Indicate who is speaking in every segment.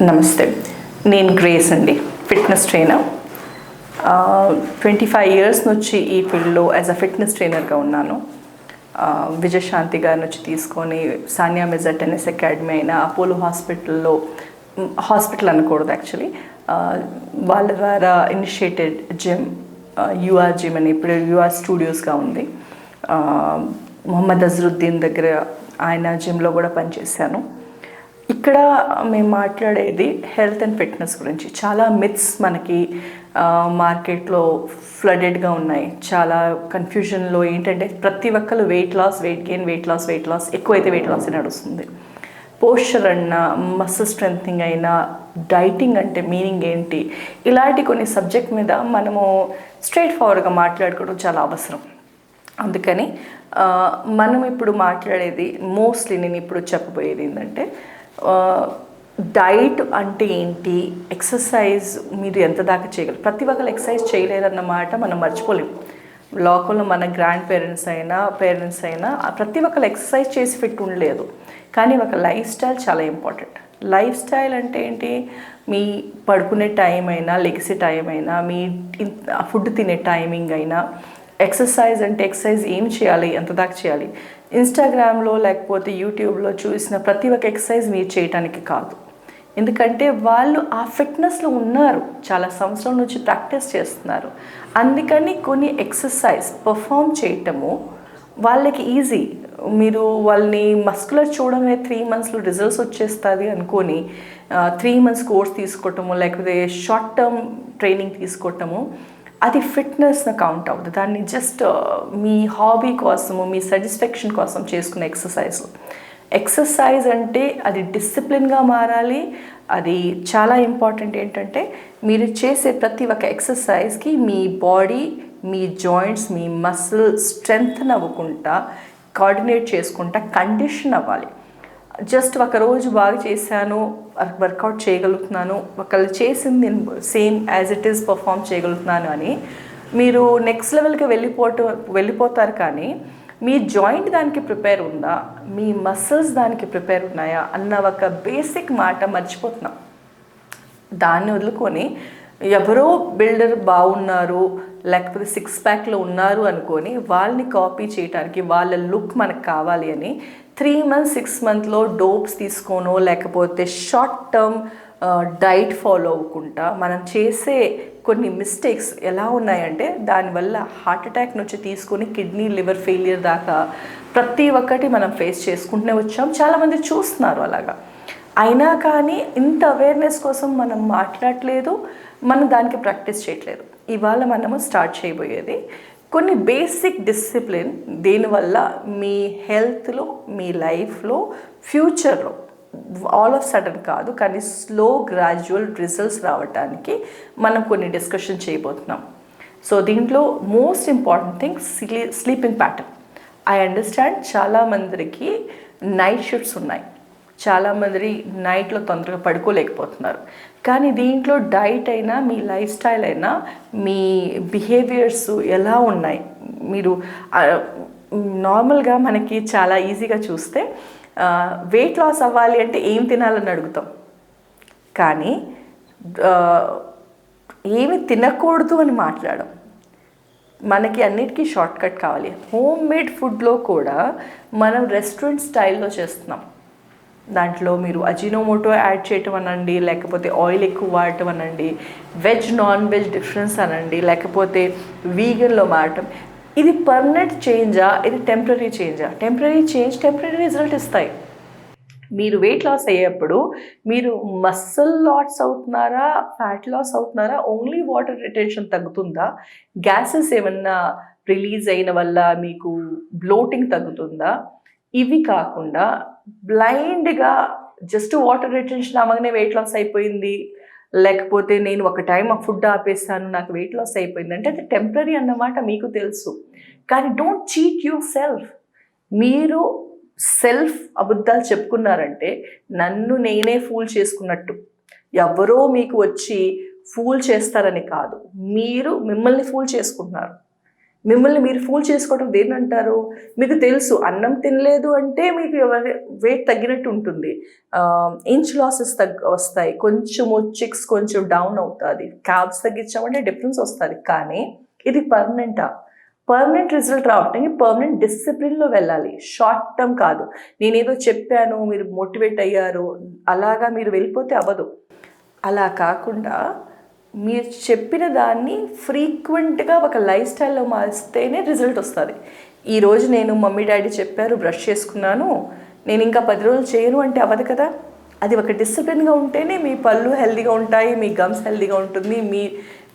Speaker 1: నమస్తే. నేను గ్రేస్ అండి, ఫిట్నెస్ ట్రైనర్. 25 ఇయర్స్ నుంచి ఈ ఫీల్డ్లో యాజ్ అ ఫిట్నెస్ ట్రైనర్గా ఉన్నాను. విజయశాంతి గారి నుంచి తీసుకొని సానియా మిర్జా టెన్నిస్ అకాడమీ అయినా అపోలో హాస్పిటల్ అనకూడదు యాక్చువల్లీ, వాళ్ళ ద్వారా ఇనిషియేటెడ్ జిమ్, యూఆర్ జిమ్ అని ఇప్పుడు యూఆర్ స్టూడియోస్గా ఉంది. మొహమ్మద్ అజరుద్దీన్ దగ్గర ఆయన జిమ్లో కూడా పనిచేశాను. ఇక్కడ మేము మాట్లాడేది హెల్త్ అండ్ ఫిట్నెస్ గురించి. చాలా మిత్స్ మనకి మార్కెట్లో ఫ్లడెడ్గా ఉన్నాయి. చాలా కన్ఫ్యూజన్లో ఏంటంటే ప్రతి ఒక్కరు weight loss, weight gain, weight loss, ఎక్కువైతే వెయిట్ లాస్ నడుస్తుంది. పోస్చర్ అన్నా, మసిల్ స్ట్రెంథనింగ్ అయినా, డైటింగ్ అంటే మీనింగ్ ఏంటి, ఇలాంటి కొన్ని సబ్జెక్ట్ మీద మనము స్ట్రైట్ ఫార్వర్డ్గా మాట్లాడుకోవడం చాలా అవసరం. అందుకని మనం ఇప్పుడు మాట్లాడేది మోస్ట్లీ నేను ఇప్పుడు చెప్పబోయేది ఏంటంటే డైట్ అంటే ఏంటి, ఎక్సర్సైజ్ మీరు ఎంత దాకా చేయగలరు. ప్రతి ఒక్కరు ఎక్సర్సైజ్ చేయలేదన్నమాట మనం మర్చిపోలేము. లోకల్లో మన గ్రాండ్ పేరెంట్స్ అయినా ప్రతి ఒక్కరు ఎక్సర్సైజ్ చేసి ఫిట్ ఉండలేదు. కానీ ఒక లైఫ్ స్టైల్ చాలా ఇంపార్టెంట్. లైఫ్ స్టైల్ అంటే ఏంటి, మీ పడుకునే టైం అయినా, లెగిసే టైం అయినా, మీ ఫుడ్ తినే టైమింగ్ అయినా, ఎక్సర్సైజ్ అంటే ఎక్సర్సైజ్ ఏం చేయాలి, ఎంత దాకా చేయాలి. ఇన్స్టాగ్రామ్లో లేకపోతే యూట్యూబ్లో చూసిన ప్రతి ఒక్క ఎక్సర్సైజ్ మీరు చేయటానికి కాదు. ఎందుకంటే వాళ్ళు ఆ ఫిట్నెస్లో ఉన్నారు, చాలా సంవత్సరాల నుంచి ప్రాక్టీస్ చేస్తున్నారు. అందుకని కొన్ని ఎక్సర్సైజ్ పర్ఫామ్ చేయటము వాళ్ళకి ఈజీ. మీరు వాళ్ళని మస్కులర్ చూడమే 3 monthsలో రిజల్ట్స్ వచ్చేస్తుంది అనుకొని 3 months కోర్స్ తీసుకోవటము, లేకపోతే షార్ట్ టర్మ్ ట్రైనింగ్ తీసుకోవటము, అది ఫిట్నెస్ని కౌంట్ అవుతుంది. దాన్ని జస్ట్ మీ హాబీ కోసము, మీ సాటిస్ఫాక్షన్ కోసం చేసుకునే ఎక్సర్సైజ్ అంటే అది డిసిప్లిన్గా మారాలి. అది చాలా ఇంపార్టెంట్. ఏంటంటే మీరు చేసే ప్రతి ఒక్క ఎక్సర్సైజ్కి మీ బాడీ, మీ జాయింట్స్, మీ మసిల్ స్ట్రెంగ్త్ అవ్వకుండా, కోఆర్డినేట్ చేసుకుంటా కండిషన్ అవ్వాలి. జస్ట్ ఒకరోజు బాగా చేశాను, వర్కౌట్ చేయగలుగుతున్నాను, ఒకళ్ళు చేసింది నేను same as it is perform చేయగలుగుతున్నాను అని మీరు నెక్స్ట్ లెవెల్కి వెళ్ళిపోతారు. కానీ మీ జాయింట్ దానికి ప్రిపేర్ ఉందా, మీ మసిల్స్ దానికి ప్రిపేర్ ఉన్నాయా అన్న ఒక బేసిక్ మాట మర్చిపోతున్నాం. దాన్ని వదులుకొని ఎవరో బిల్డర్ బాగున్నారు, లేకపోతే 6 ప్యాక్లో ఉన్నారు అనుకొని వాళ్ళని కాపీ చేయడానికి, వాళ్ళ లుక్ మనకు కావాలి అని 3 months 6 monthsలో డోప్స్ తీసుకోనో లేకపోతే షార్ట్ టర్మ్ డైట్ ఫాలో అవ్వకుండా మనం చేసే కొన్ని మిస్టేక్స్ ఎలా ఉన్నాయంటే దానివల్ల హార్ట్ అటాక్ నుంచి తీసుకొని కిడ్నీ, లివర్ ఫెయిలియర్ దాకా ప్రతి ఒక్కటి మనం ఫేస్ చేసుకుంటూనే వచ్చాం. చాలామంది చూస్తున్నారు అలాగా. అయినా కానీ ఇంత అవేర్నెస్ కోసం మనం మాట్లాడలేదు, మనం దానికి ప్రాక్టీస్ చేయట్లేదు. ఇవాళ మనము స్టార్ట్ చేయబోయేది కొన్ని బేసిక్ డిసిప్లిన్, దీనివల్ల మీ హెల్త్లో, మీ లైఫ్లో, ఫ్యూచర్లో ఆల్ ఆఫ్ సడన్ కాదు కానీ స్లో గ్రాడ్యువల్ రిజల్ట్స్ రావడానికి మనం కొన్ని డిస్కషన్ చేయబోతున్నాం. సో దీంట్లో most important thing sleeping pattern. I understand చాలామందికి నైట్ షిఫ్ట్స్ ఉన్నాయి, చాలామంది నైట్లో తొందరగా పడుకోలేకపోతున్నారు. కానీ దీంట్లో డైట్ అయినా, మీ లైఫ్ స్టైల్ అయినా, మీ బిహేవియర్స్ ఎలా ఉన్నాయి, మీరు నార్మల్గా మనకి చాలా ఈజీగా చూస్తే వెయిట్ లాస్ అవ్వాలి అంటే ఏం తినాలని అడుగుతాం, కానీ ఏమి తినకూడదు అని మాట్లాడడం. మనకి అన్నిటికీ షార్ట్ కట్ కావాలి. హోమ్ మేడ్ ఫుడ్లో కూడా మనం రెస్టారెంట్ స్టైల్లో చేస్తున్నాం. దాంట్లో మీరు అజినోమోటో యాడ్ చేయటం అనండి, లేకపోతే ఆయిల్ ఎక్కువ వాడటం అనండి, వెజ్ నాన్ వెజ్ డిఫరెన్స్ అనండి, లేకపోతే వీగన్లో మారటం. ఇది పర్మనెంట్ చేంజా, ఇది టెంపరీ చేంజా? టెంపరీ చేంజ్ టెంపరీ రిజల్ట్ ఇస్తాయి. మీరు వెయిట్ లాస్ అయ్యేప్పుడు మీరు మసిల్ లాస్ అవుతున్నారా, ఫ్యాట్ లాస్ అవుతున్నారా, ఓన్లీ వాటర్ రిటెన్షన్ తగ్గుతుందా, గ్యాసెస్ ఏమన్నా రిలీజ్ అయిన వల్ల మీకు బ్లోటింగ్ తగ్గుతుందా? ఇవి కాకుండా బ్లైండ్గా జస్ట్ వాటర్ రిటెన్షన్ అవ్వగానే వెయిట్ లాస్ అయిపోయింది, లేకపోతే నేను ఒక టైం ఆ ఫుడ్ ఆపేస్తాను నాకు వెయిట్ లాస్ అయిపోయింది అంటే అది టెంపరీ అన్నమాట మీకు తెలుసు. కానీ డోంట్ చీట్ యువర్ సెల్ఫ్. మీరు సెల్ఫ్ అబద్ధాలు చెప్పుకున్నారంటే నన్ను నేనే ఫూల్ చేసుకున్నట్టు. ఎవరో మీకు వచ్చి ఫూల్ చేస్తారని కాదు, మీరు మిమ్మల్ని ఫూల్ చేసుకుంటున్నారు. మిమ్మల్ని మీరు ఫూల్ చేసుకోవడం దేని అంటారు? మీకు తెలుసు అన్నం తినలేదు అంటే మీకు వెయిట్ తగ్గినట్టు ఉంటుంది, ఇంచ్ లాసెస్ వస్తాయి, కొంచెము చిక్స్ కొంచెం డౌన్ అవుతుంది, క్యాబ్స్ తగ్గించామంటే డిఫరెన్స్ వస్తుంది. కానీ ఇది పర్మనెంట్ రిజల్ట్ రావటానికి పర్మనెంట్ డిసిప్లిన్లో వెళ్ళాలి, షార్ట్ టర్మ్ కాదు. నేనేదో చెప్పాను మీరు మోటివేట్ అయ్యారు అలాగా మీరు వెళ్ళిపోతే అవ్వదు. అలా కాకుండా మీరు చెప్పిన దాన్ని ఫ్రీక్వెంట్గా ఒక లైఫ్ స్టైల్లో మారిస్తేనే రిజల్ట్ వస్తుంది. ఈరోజు నేను మమ్మీ డాడీ చెప్పారు బ్రష్ చేసుకున్నాను, నేను ఇంకా 10 రోజులు చేయను అంటే అవ్వదు కదా. అది ఒక డిసిప్లిన్గా ఉంటేనే మీ పళ్ళు హెల్తీగా ఉంటాయి, మీ గమ్స్ హెల్తీగా ఉంటుంది,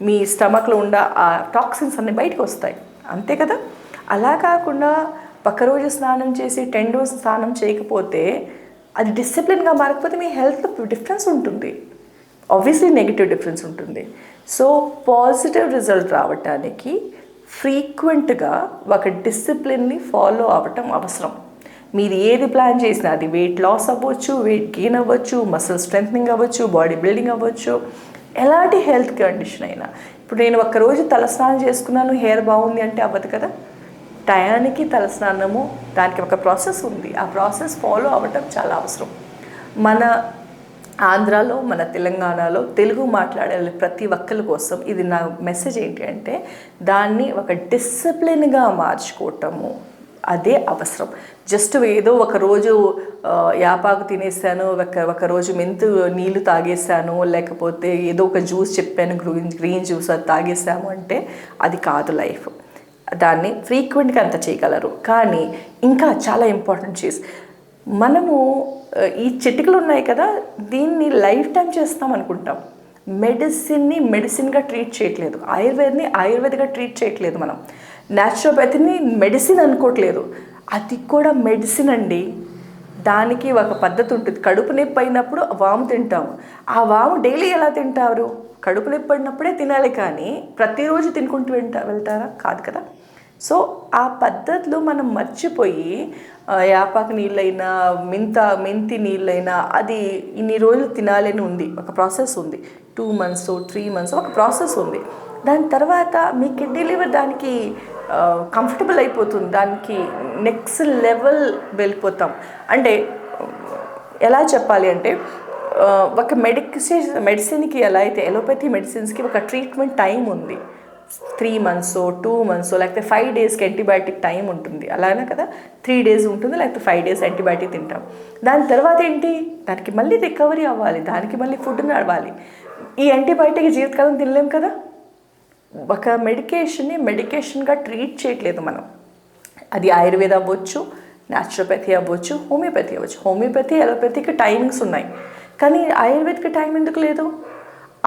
Speaker 1: మీ స్టమక్లో ఉన్న ఆ టాక్సిన్స్ అన్నీ బయటకు వస్తాయి, అంతే కదా. అలా కాకుండా ఒక్కరోజు స్నానం చేసి 10 రోజులు స్నానం చేయకపోతే అది డిసిప్లిన్గా మారకపోతే మీ హెల్త్లో డిఫరెన్స్ ఉంటుంది, ఆబ్వియస్లీ నెగిటివ్ డిఫరెన్స్ ఉంటుంది. సో పాజిటివ్ రిజల్ట్ రావటానికి ఫ్రీక్వెంట్గా ఒక డిసిప్లిన్ని ఫాలో అవ్వటం అవసరం. మీరు ఏది ప్లాన్ చేసినా, అది వెయిట్ లాస్ అవ్వచ్చు, వెయిట్ గెయిన్ అవ్వచ్చు, మసిల్ స్ట్రెంథనింగ్ అవ్వచ్చు, బాడీ బిల్డింగ్ అవ్వచ్చు, ఎలాంటి హెల్త్ కండిషన్ అయినా. ఇప్పుడు నేను ఒక్కరోజు తలస్నానం చేసుకున్నాను హెయిర్ బాగుంది అంటే అవ్వదు కదా. టయానికి తలస్నానము, దానికి ఒక ప్రాసెస్ ఉంది, ఆ ప్రాసెస్ ఫాలో అవ్వటం చాలా అవసరం. మన ఆంధ్రాలో, మన తెలంగాణలో తెలుగు మాట్లాడే ప్రతి ఒక్కరి కోసం ఇది నా మెసేజ్ ఏంటి అంటే, దాన్ని ఒక డిసిప్లిన్గా మార్చుకోవటము అదే అవసరం. జస్ట్ ఏదో ఒకరోజు యాపాకు తినేసాను, ఒకరోజు మెంతు నీళ్ళు తాగేసాను, లేకపోతే ఏదో ఒక జ్యూస్ చెప్పాను గ్రీన్ జ్యూస్ అది తాగేసాము అంటే అది కాదు లైఫ్. దాన్ని ఫ్రీక్వెంట్గా అంత చేయగలరు. కానీ ఇంకా చాలా ఇంపార్టెంట్ చీజ్, మనము ఈ చిటికలు ఉన్నాయి కదా, దీన్ని లైఫ్ టైం చేస్తాం అనుకుంటాం. మెడిసిన్ని మెడిసిన్గా ట్రీట్ చేయట్లేదు, ఆయుర్వేదిగా ట్రీట్ చేయట్లేదు, మనం న్యాచురోపతిని మెడిసిన్ అనుకోవట్లేదు, అది కూడా మెడిసిన్ అండి. దానికి ఒక పద్ధతి ఉంటుంది. కడుపు నొప్పి అయినప్పుడు వాము తింటాము, ఆ వాము డైలీ ఎలా తింటారు? కడుపు నొప్పి పడినప్పుడే తినాలి, కానీ ప్రతిరోజు తినుకుంటూ వెళ్తారా? కాదు కదా. సో ఆ పద్ధతిలో మనం మర్చిపోయి యాపాకు నీళ్ళైనా మెంతి నీళ్ళైనా అది ఇన్ని రోజులు తినాలని ఉంది, ఒక ప్రాసెస్ ఉంది, 2 months 3 months ఒక ప్రాసెస్ ఉంది. దాని తర్వాత మీ కిడ్నీ లివర్ దానికి కంఫర్టబుల్ అయిపోతుంది, దానికి నెక్స్ట్ లెవెల్ వెళ్ళిపోతాం. అంటే ఎలా చెప్పాలి అంటే, ఒక మెడిసిన్కి ఎలా అయితే ఎలోపతి మెడిసిన్స్కి ఒక ట్రీట్మెంట్ టైం ఉంది, 3 months 2 months లేకపోతే 5 days యాంటీబయాటిక్ టైం ఉంటుంది, అలానే కదా. 3 days ఉంటుంది, లేకపోతే 5 days యాంటీబయాటిక్ తింటాం. దాని తర్వాత ఏంటి, దానికి మళ్ళీ రికవరీ అవ్వాలి, దానికి మళ్ళీ ఫుడ్ నడవాలి. ఈ యాంటీబయాటిక్ జీవితకాలం తినలేం కదా. ఒక మెడికేషన్గా ట్రీట్ చేయట్లేదు మనం. అది ఆయుర్వేద అవ్వచ్చు, న్యాచురోపతి అవ్వచ్చు, హోమియోపతి అవ్వచ్చు. హోమియోపతి ఎలోపతికి టైమింగ్స్ ఉన్నాయి, కానీ ఆయుర్వేదిక్ టైం ఎందుకు లేదు?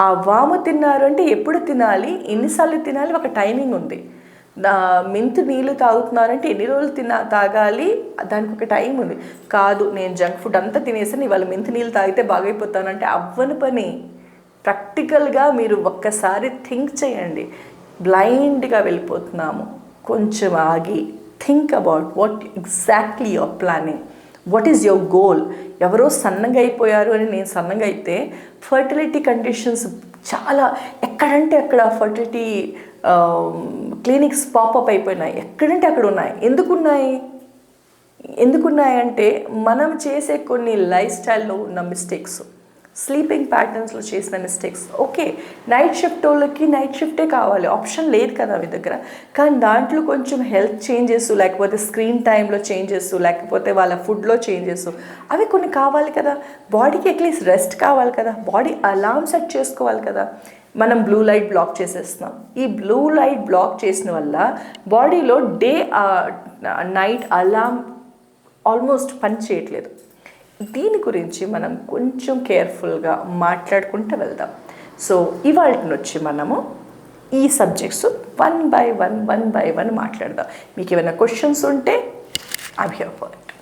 Speaker 1: ఆ వాము తిన్నారు అంటే ఎప్పుడు తినాలి, ఎన్నిసార్లు తినాలి, ఒక టైమింగ్ ఉంది. మెంతు నీళ్ళు తాగుతున్నారంటే ఎన్ని రోజులు తాగాలి, దానికి ఒక టైం ఉంది. కాదు నేను జంక్ ఫుడ్ అంతా తినేసాను, ఇవాళ మెంతు నీళ్ళు తాగితే బాగైపోతానంటే అవ్వని పని. ప్రాక్టికల్గా మీరు ఒక్కసారి థింక్ చేయండి. బ్లైండ్గా వెళ్ళిపోతున్నాము, కొంచెం ఆగి think about what exactly your planning, what is your goal. ఎవరో సన్నగా అయిపోయారు అని నేను సన్నగా అయితే, ఫర్టిలిటీ కండిషన్స్ చాలా ఎక్కడంటే అక్కడ ఫర్టిలిటీ క్లినిక్స్ పాపప్ అయిపోయినాయి, ఎక్కడంటే అక్కడ ఉన్నాయి. ఎందుకున్నాయి అంటే మనం చేసే కొన్ని లైఫ్ స్టైల్లో ఉన్న మిస్టేక్స్, స్లీపింగ్ ప్యాటర్న్స్లో చేసిన మిస్టేక్స్. ఓకే, నైట్ షిఫ్ట్ వాళ్ళకి నైట్ షిఫ్టే కావాలి, ఆప్షన్ లేదు కదా మీ దగ్గర. కానీ దాంట్లో కొంచెం హెల్త్ చేంజెస్, లేకపోతే స్క్రీన్ టైంలో చేంజెస్, లేకపోతే వాళ్ళ ఫుడ్లో చేంజెస్, అవి కొన్ని కావాలి కదా. బాడీకి అట్లీస్ట్ రెస్ట్ కావాలి కదా, బాడీ అలారం సెట్ చేసుకోవాలి కదా. మనం బ్లూ లైట్ బ్లాక్ చేసేస్తున్నాం. ఈ బ్లూ లైట్ బ్లాక్ చేసిన వల్ల బాడీలో నైట్ అలారం ఆల్మోస్ట్ పని చేయట్లేదు. దీని గురించి మనం కొంచెం కేర్ఫుల్గా మాట్లాడుకుంటూ వెళ్దాం. సో ఇవాళ వచ్చి మనము ఈ సబ్జెక్ట్స్ వన్ బై వన్ మాట్లాడదాం. మీకు ఏమైనా క్వశ్చన్స్ ఉంటే ఐమ్ హియర్ ఫర్ ఇట్.